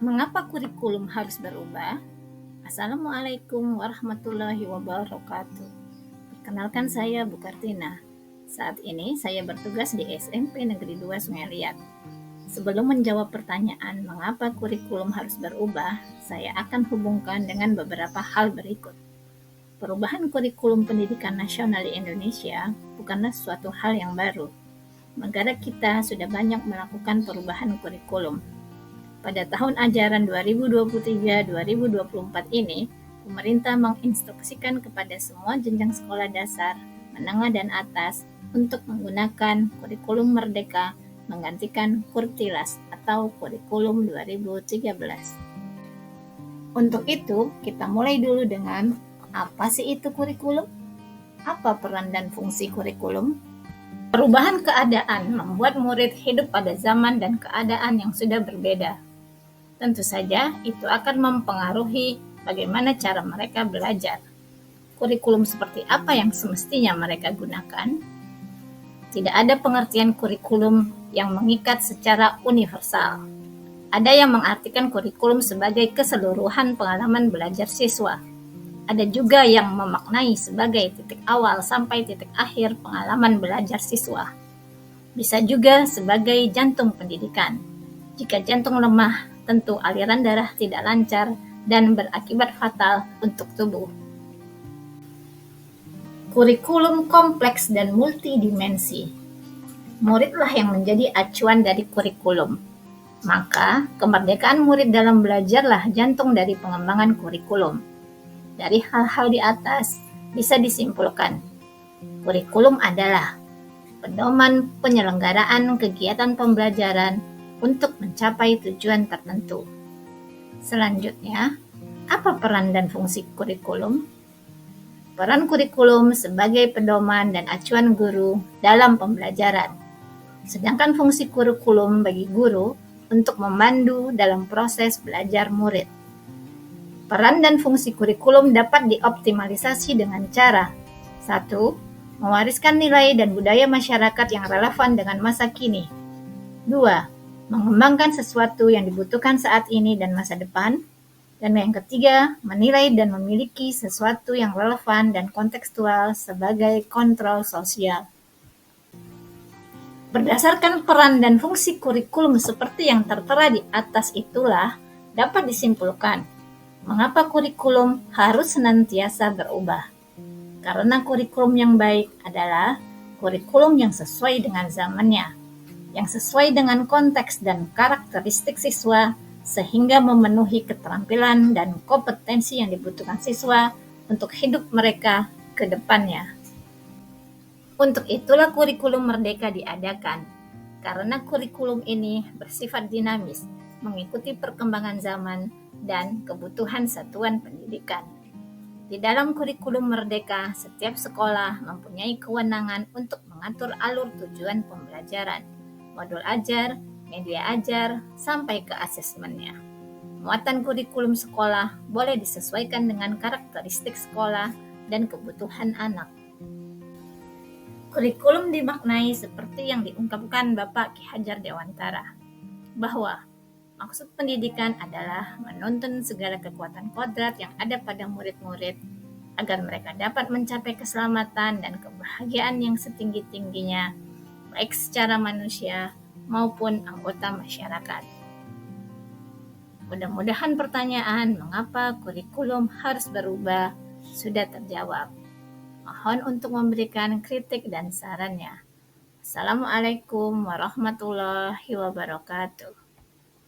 Mengapa kurikulum harus berubah? Assalamualaikum warahmatullahi wabarakatuh. Perkenalkan, saya Bu Kartina. Saat ini saya bertugas di SMP Negeri 2 Sungai Liat. Sebelum menjawab pertanyaan mengapa kurikulum harus berubah, saya akan hubungkan dengan beberapa hal berikut. Perubahan kurikulum pendidikan nasional di Indonesia bukanlah suatu hal yang baru. Negara kita sudah banyak melakukan perubahan kurikulum. Pada tahun ajaran 2023-2024 ini, pemerintah menginstruksikan kepada semua jenjang sekolah dasar, menengah dan atas untuk menggunakan kurikulum Merdeka menggantikan Kurtilas atau kurikulum 2013. Untuk itu, kita mulai dulu dengan apa sih itu kurikulum? Apa peran dan fungsi kurikulum? Perubahan keadaan membuat murid hidup pada zaman dan keadaan yang sudah berbeda. Tentu saja itu akan mempengaruhi bagaimana cara mereka belajar. Kurikulum seperti apa yang semestinya mereka gunakan? Tidak ada pengertian kurikulum yang mengikat secara universal. Ada yang mengartikan kurikulum sebagai keseluruhan pengalaman belajar siswa. Ada juga yang memaknai sebagai titik awal sampai titik akhir pengalaman belajar siswa. Bisa juga sebagai jantung pendidikan. Jika jantung lemah, tentu aliran darah tidak lancar dan berakibat fatal untuk tubuh. Kurikulum kompleks dan multidimensi. Muridlah yang menjadi acuan dari kurikulum. Maka, kemerdekaan murid dalam belajarlah jantung dari pengembangan kurikulum. Dari hal-hal di atas, bisa disimpulkan, kurikulum adalah pedoman penyelenggaraan kegiatan pembelajaran untuk mencapai tujuan tertentu. Selanjutnya, apa peran dan fungsi kurikulum? Peran kurikulum sebagai pedoman dan acuan guru dalam pembelajaran. Sedangkan fungsi kurikulum bagi guru untuk memandu dalam proses belajar murid. Peran dan fungsi kurikulum dapat dioptimalisasi dengan cara 1. Mewariskan nilai dan budaya masyarakat yang relevan dengan masa kini. 2. Mengembangkan sesuatu yang dibutuhkan saat ini dan masa depan. Dan yang ketiga, menilai dan memiliki sesuatu yang relevan dan kontekstual sebagai kontrol sosial. Berdasarkan peran dan fungsi kurikulum seperti yang tertera di atas itulah, dapat disimpulkan mengapa kurikulum harus senantiasa berubah. Karena kurikulum yang baik adalah kurikulum yang sesuai dengan zamannya, yang sesuai dengan konteks dan karakteristik siswa, sehingga memenuhi keterampilan dan kompetensi yang dibutuhkan siswa untuk hidup mereka ke depannya. Untuk itulah kurikulum Merdeka diadakan, karena kurikulum ini bersifat dinamis, mengikuti perkembangan zaman dan kebutuhan satuan pendidikan. Di dalam kurikulum Merdeka, setiap sekolah mempunyai kewenangan untuk mengatur alur tujuan pembelajaran, modul ajar, media ajar, sampai ke asesmennya. Muatan kurikulum sekolah boleh disesuaikan dengan karakteristik sekolah dan kebutuhan anak. Kurikulum dimaknai seperti yang diungkapkan Bapak Ki Hajar Dewantara, bahwa maksud pendidikan adalah menuntun segala kekuatan kodrat yang ada pada murid-murid agar mereka dapat mencapai keselamatan dan kebahagiaan yang setinggi-tingginya, baik secara manusia maupun anggota masyarakat. Mudah-mudahan pertanyaan mengapa kurikulum harus berubah sudah terjawab. Mohon untuk memberikan kritik dan sarannya. Assalamualaikum warahmatullahi wabarakatuh.